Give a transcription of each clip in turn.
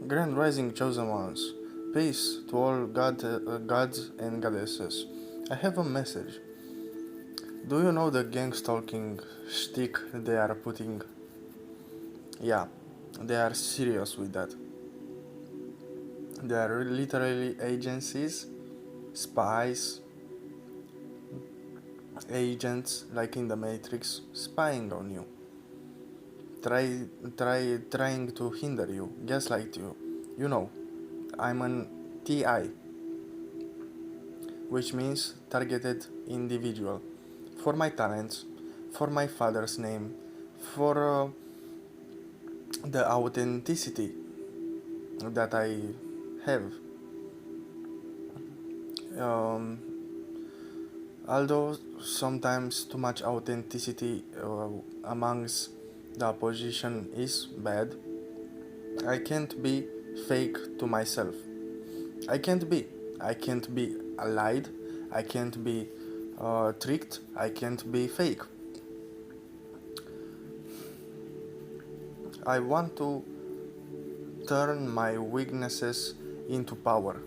Grand Rising Chosen Ones, peace to all gods and goddesses. I have a message. Do you know the gang stalking shtick they are putting? Yeah, they are serious with that. They are literally agencies, spies, agents like in the Matrix spying on you. Trying to hinder you, gaslight you. You know, I'm an TI, which means targeted individual, for my talents, for my father's name, for the authenticity that I have. Um, Although sometimes too much authenticity amongst the opposition is bad, I can't be fake to myself. I can't be. I can't be lied. I can't be tricked. I can't be fake. I want to turn my weaknesses into power.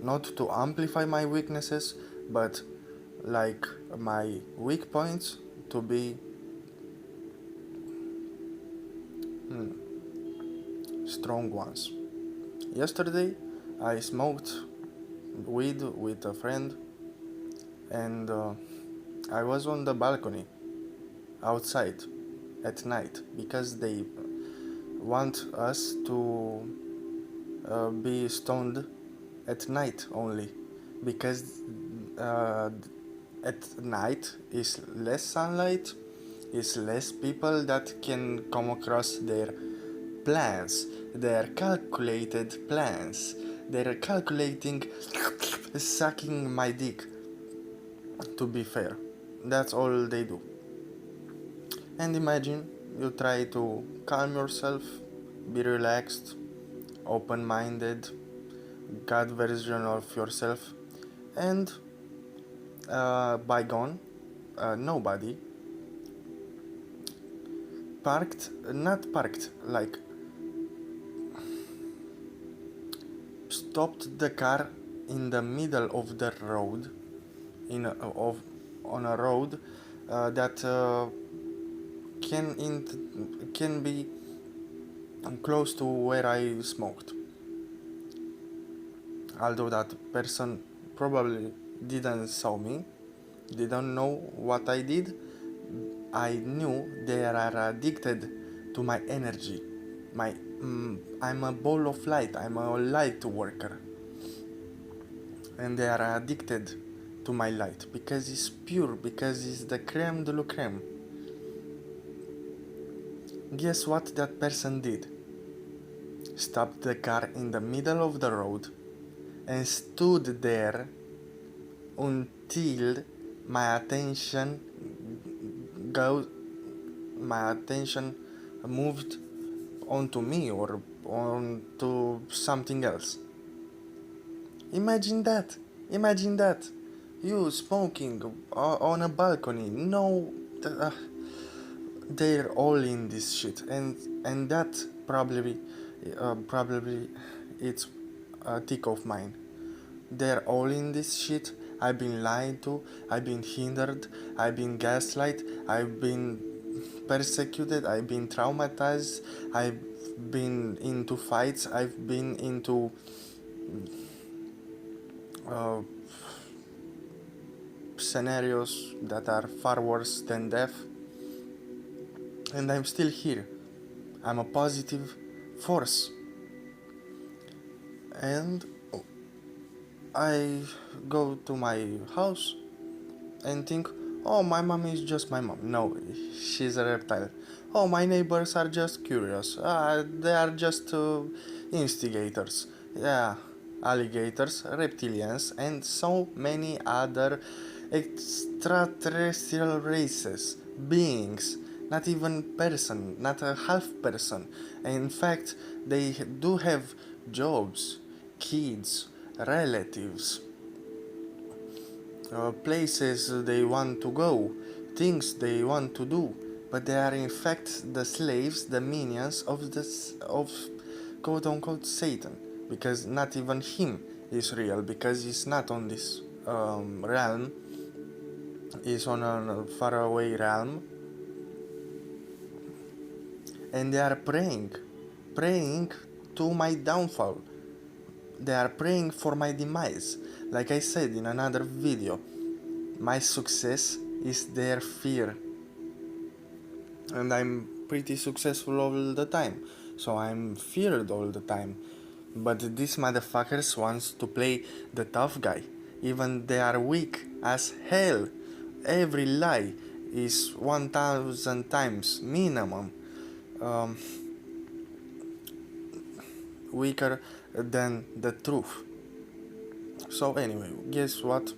Not to amplify my weaknesses, but like my weak points to be strong ones. Yesterday, I smoked weed with a friend, and I was on the balcony outside at night because they want us to be stoned at night only, because at night is less sunlight, is less people that can come across their plans, their calculated plans. They're calculating sucking my dick, to be fair. That's all they do. And imagine you try to calm yourself, be relaxed, open minded, God version of yourself, and bygone, nobody not parked, like stopped the car in the middle of the road, on a road that can be close to where I smoked. Although that person probably didn't saw me, didn't know what I did, I knew they are addicted to my energy. I'm a ball of light. I'm a light worker, and they are addicted to my light because it's pure, because it's the creme de la creme. Guess what that person did? Stopped the car in the middle of the road and stood there until my attention go my attention moved onto me or onto something else. Imagine that. Imagine that. You smoking on a balcony. No, they're all in this shit, and that probably it's a tick of mine. They're all in this shit. I've been lied to. I've been hindered. I've been gaslight. I've been persecuted. I've been traumatized. I've been into fights. I've been into uh, scenarios that are far worse than death. And I'm still here. I'm a positive force. And I go to my house and think, oh, my mom is just my mom. No, she's a reptile. Oh, my neighbors are just curious. They are just instigators. Yeah, alligators, reptilians, and so many other extraterrestrial races, beings, not even person, not a half person. In fact, they do have jobs, kids, relatives, places they want to go, things they want to do, but they are in fact the slaves, the minions of quote-unquote Satan, because not even him is real, because he's not on this realm, he's on a faraway realm, and they are praying to my downfall. They are praying for my demise. Like I said in another video, my success is their fear, and I'm pretty successful all the time, so I'm feared all the time. But these motherfuckers wants to play the tough guy, even they are weak as hell. Every lie is 1000 times minimum weaker than the truth. So anyway, guess what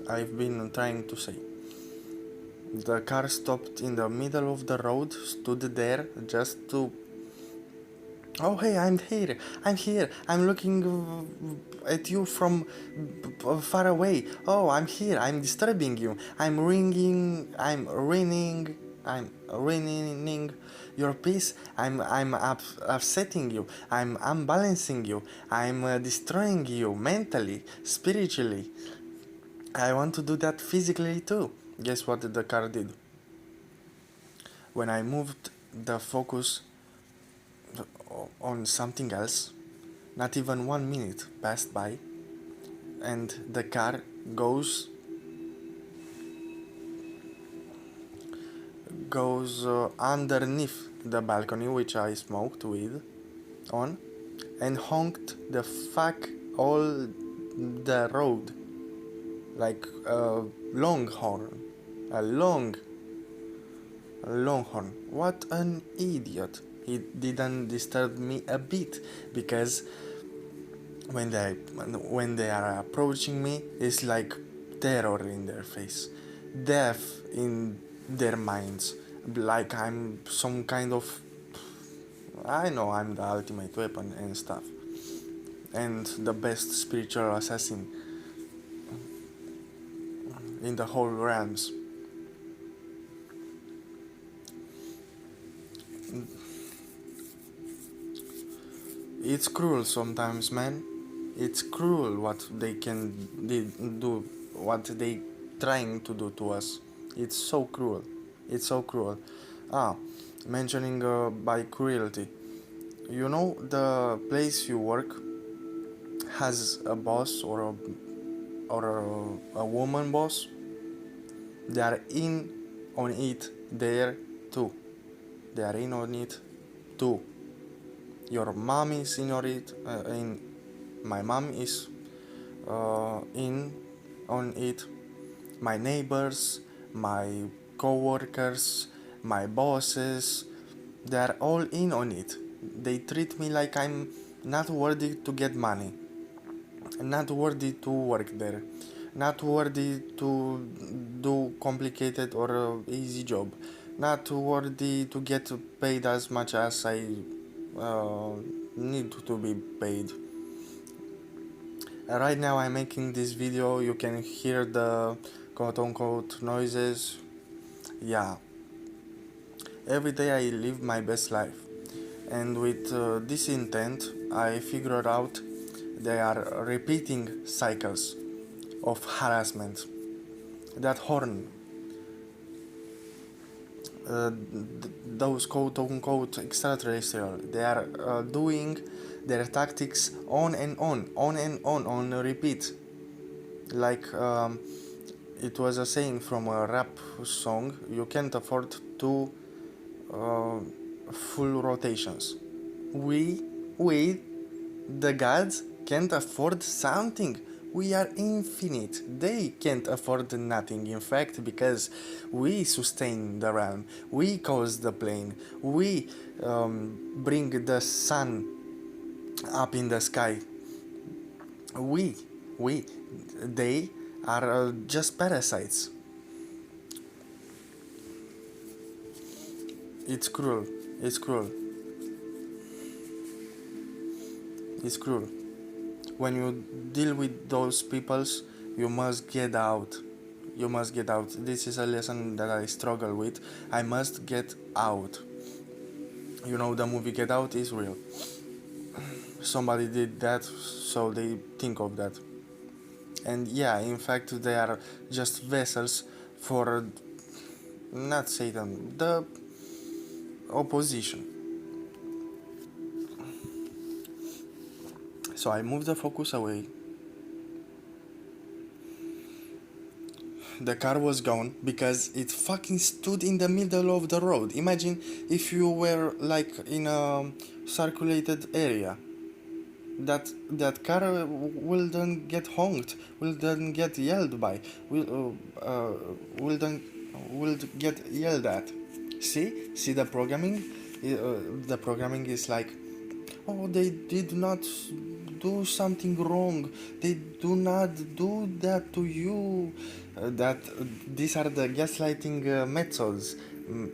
I've been trying to say. The car stopped in the middle of the road, stood there just to... Oh hey, I'm here, I'm looking at you from far away. Oh, I'm here, I'm disturbing you, I'm ruining your peace, I'm upsetting you, I'm unbalancing you, I'm destroying you mentally, spiritually. I want to do that physically too. Guess what the car did? When I moved the focus on something else, not even 1 minute passed by, and the car goes underneath the balcony which I smoked weed on, and honked the fuck all the road like a longhorn, a long horn. What an idiot. He didn't disturb me a bit, because when they are approaching me, it's like terror in their face, death in their minds, like I'm some kind of... I know I'm the ultimate weapon and stuff, and the best spiritual assassin in the whole realms. It's cruel sometimes, man. It's cruel what they can do, what they trying to do to us. It's so cruel. It's so cruel. Mentioning by cruelty. You know, the place you work has a boss or a woman boss. They are in on it there too. They are in on it too. Your mom is in on it. My mom is in on it. My neighbors, my co-workers, my bosses, they are all in on it. They treat me like I'm not worthy to get money, not worthy to work there, not worthy to do complicated or easy job, not worthy to get paid as much as I need to be paid. Right now I'm making this video, you can hear the quote-unquote noises. Yeah, every day I live my best life, and with this intent I figured out they are repeating cycles of harassment. That horn, those quote-unquote extraterrestrial, they are doing their tactics on and on repeat, like it was a saying from a rap song: you can't afford two full rotations. We, the gods, can't afford something. We are infinite. They can't afford nothing, in fact, because we sustain the realm. We cause the plane. We bring the sun up in the sky. They are just parasites. It's cruel. It's cruel. It's cruel. When you deal with those peoples, you must get out. You must get out. This is a lesson that I struggle with. I must get out. You know, the movie Get Out is real. Somebody did that, so they think of that. And yeah, in fact, they are just vessels for not Satan, the opposition. So I moved the focus away. The car was gone because it fucking stood in the middle of the road. Imagine if you were like in a circulated area. That car wouldn't get honked, wouldn't get yelled by, wouldn't would get yelled at. See the programming. The programming is like, oh, they did not do something wrong. They do not do that to you. That these are the gaslighting methods. Mm,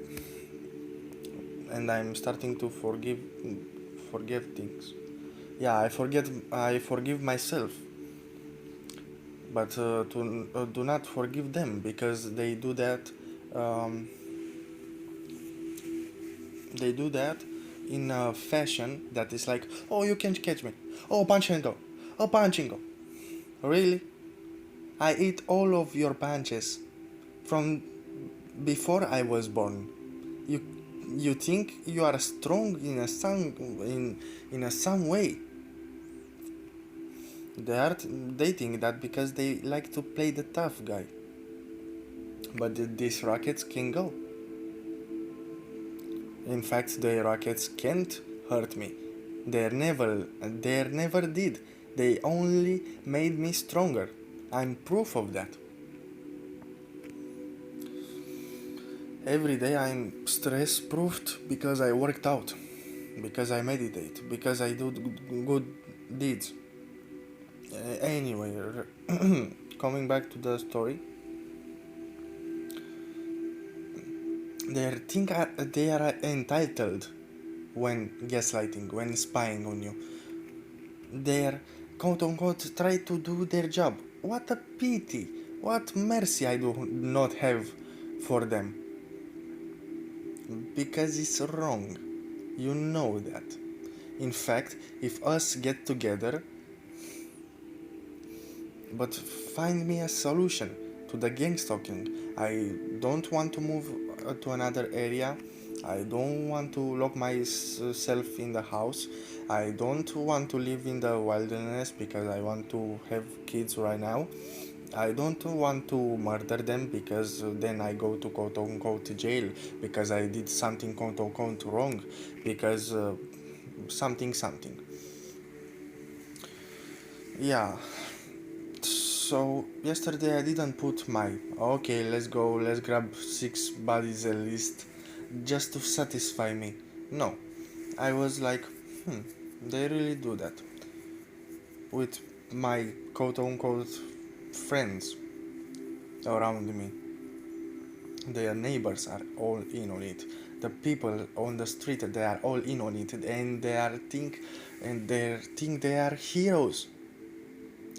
and I'm starting to forgive things. Yeah, I forgive myself, but do not forgive them because um, they do that in a fashion that is like, oh, you can't catch me, oh, punch and go, oh, punch and go. Really? I eat all of your punches from before I was born. you you think you are strong in some way. They think that because they like to play the tough guy. But these rockets can go. In fact, the rockets can't hurt me. They never did. They only made me stronger. I'm proof of that. Every day I'm stress proofed because I worked out, because I meditate, because I do good deeds. Anyway, coming back to the story, they are entitled when gaslighting, when spying on you. They're quote unquote try to do their job. What a pity! What mercy I do not have for them. Because it's wrong. You know that. In fact, if us get together, but find me a solution to the gang stalking. I don't want to move to another area. I don't want to lock myself in the house. I don't want to live in the wilderness because I want to have kids right now. I don't want to murder them because then I go to quote unquote jail because I did something quote unquote wrong because something. Yeah. So yesterday I didn't put my okay, let's go, let's grab 6 bodies at least just to satisfy me. No. I was like, they really do that with my quote unquote friends around me. Their neighbors are all in on it. The people on the street, they are all in on it, and they think they are heroes.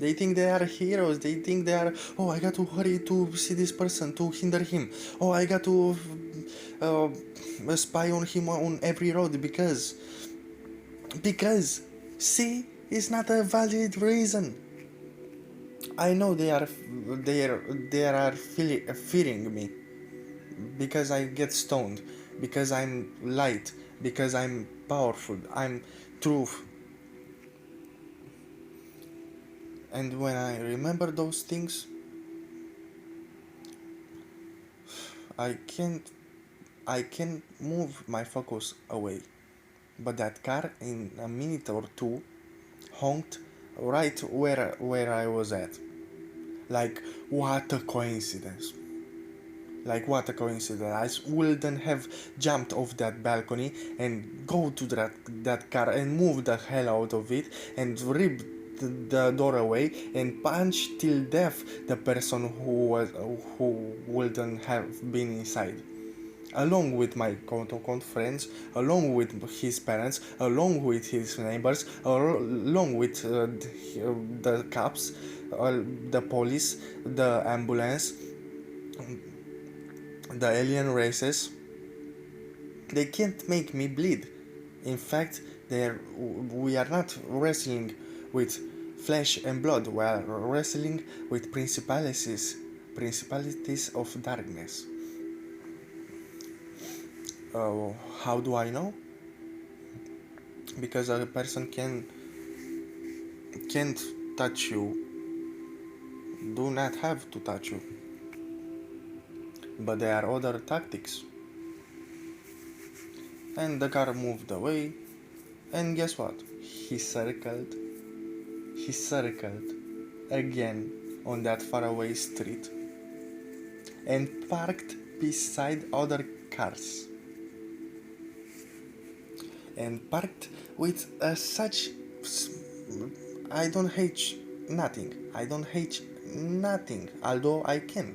They think they are heroes. They think they are. Oh, I got to hurry to see this person to hinder him. Oh, I got to uh, spy on him on every road because see, it's not a valid reason. I know they are fearing me because I get stoned, because I'm light, because I'm powerful, I'm truth. And when I remember those things, I can't I can move my focus away. But that car in a minute or two honked right where I was at. Like what a coincidence. Like what a coincidence. I wouldn't have jumped off that balcony and go to that car and move the hell out of it and rip the door away and punch till death the person who wouldn't have been inside, along with my quote-unquote friends, along with his parents, along with his neighbors, along with the cops, the police, the ambulance, the alien races. They can't make me bleed. In fact, we are not wrestling with flesh and blood, we are wrestling with principalities of darkness. How do I know? Because a person can't touch you, do not have to touch you. But there are other tactics. And the car moved away, and guess what? He circled again on that faraway street and parked beside other cars. And parked with such. I don't hate nothing. I don't hate nothing. Although I can.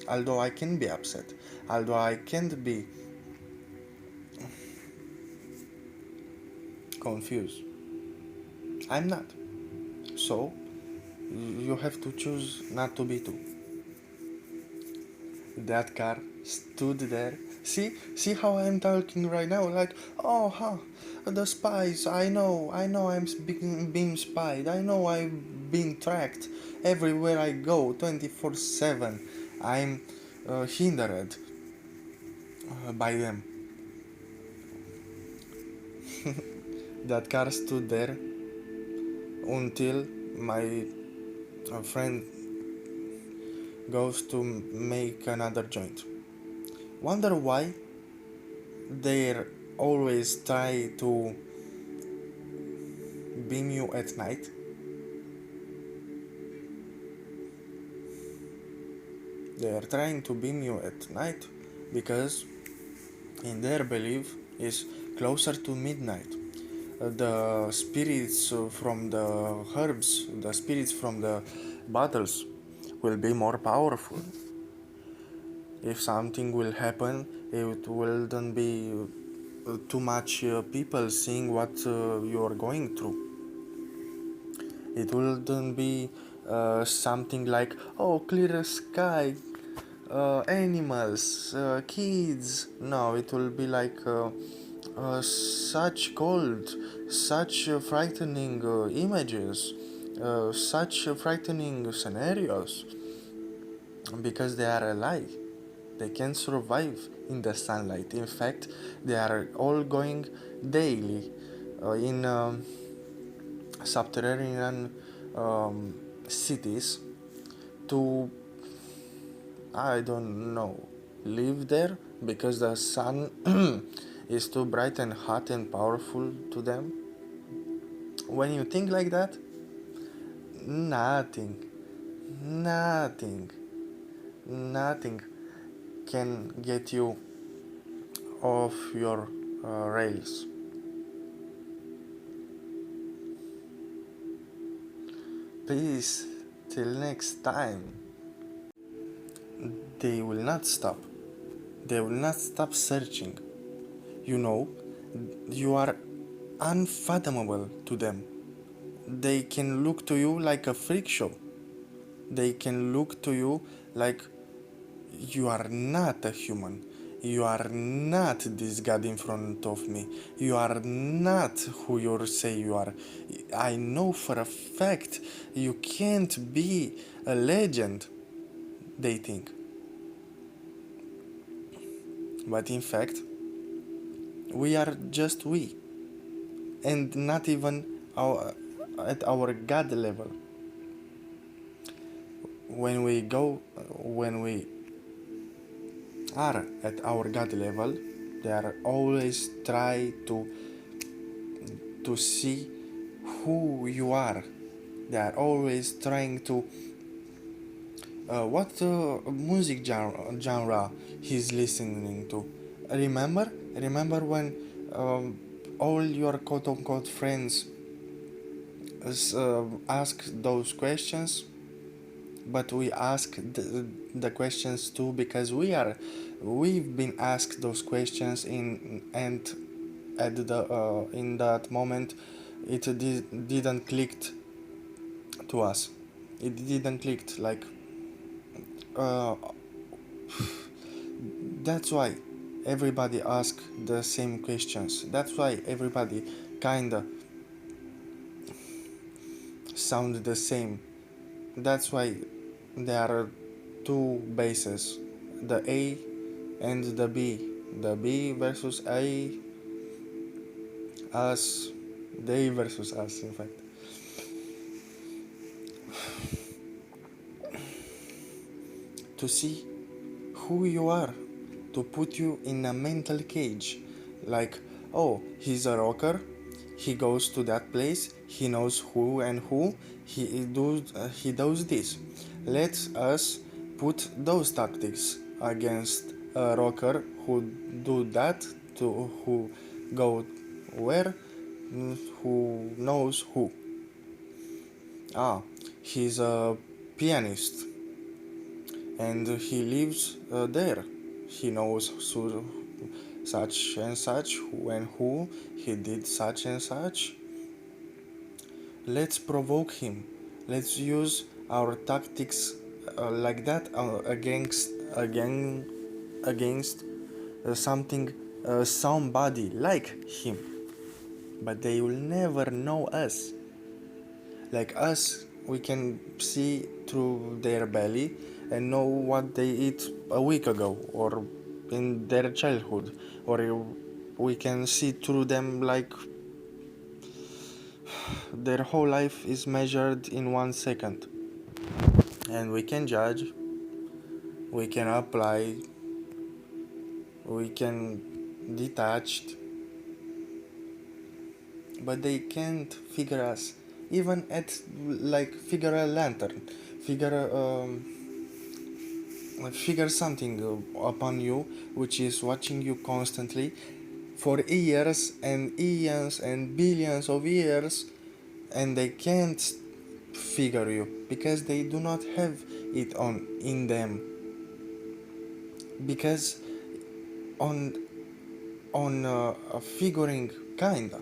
Although I can be upset. Although I can't be confused. I'm not. So, you have to choose not to be too. That car stood there. See how I'm talking right now? Like, oh, huh, the spies. I know I'm being spied. I know I've been tracked everywhere I go, 24/7. I'm hindered by them. That car stood there until my friend goes to make another joint. Wonder why they always try to beam you at night? They are trying to beam you at night because in their belief is closer to midnight. The spirits from the herbs, the spirits from the bottles will be more powerful. If something will happen, it wouldn't be too much people seeing what you are going through. It wouldn't be something like, oh, clear sky, animals, kids. No, it will be like such cold, such frightening images, such frightening scenarios, because they are alive. They can survive in the sunlight. In fact, they are all going daily in subterranean cities to, I don't know, live there because the sun is too bright and hot and powerful to them. When you think like that, nothing, nothing, nothing can get you off your rails. Peace till next time. They will not stop. They will not stop searching. You know, you are unfathomable to them. They can look to you like a freak show. They can look to you like you are not a human. You are not this god in front of me. You are not who you say you are. I know for a fact you can't be a legend, they think. But in fact, we are just we. And not even at our god level. When we are at our god level, they are always try to see who you are. They are always trying to what music genre he's listening to. Remember when all your quote-unquote friends ask those questions, but we ask the questions too because we've been asked those questions and at the in that moment it didn't click to us. It didn't click like uh, that's why everybody asks the same questions. That's why everybody kinda sound the same. That's why there are two bases, the A and the B. The B versus A, us, they versus us, in fact. To see who you are, to put you in a mental cage. Like, oh, he's a rocker, he goes to that place, he knows who and who, he does this. Let us put those tactics against a rocker who do that, to who go where, who knows who. Ah, he's a pianist and he lives there. He knows such and such, who and who, he did such and such. Let's provoke him. Let's use our tactics like that against something somebody like him. But they will never know us. Like us, we can see through their belly and know what they eat a week ago or in their childhood, or we can see through them like their whole life is measured in 1 second, and we can judge, we can apply, we can detached, but they can't figure us, even at like figure a lantern, figure something upon you which is watching you constantly for years and eons and billions of years, and they can't figure you because they do not have it on in them. Because on figuring kinda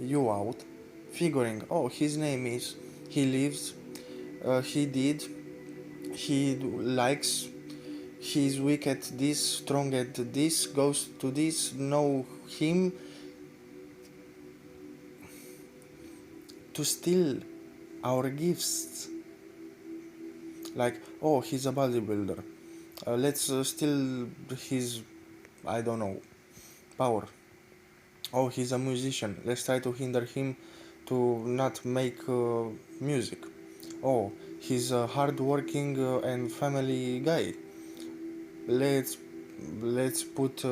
you out, figuring, oh, his name is, he lives, he did, he likes, he's weak at this, strong at this, goes to this, know him, to steal our gifts. Like, oh, he's a bodybuilder, let's steal his, I don't know, power. Oh, he's a musician, let's try to hinder him to not make music. Oh, he's a hard-working and family guy, let's put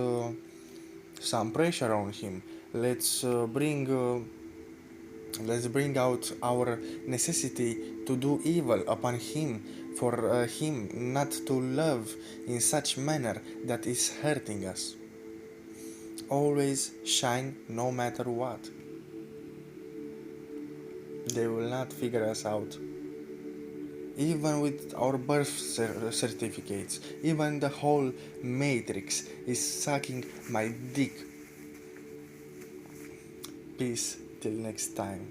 some pressure on him. Let's bring out our necessity to do evil upon him, for him not to love in such manner that is hurting us. Always shine no matter what. They will not figure us out. Even with our birth certificates, even the whole matrix is sucking my dick. Peace till next time.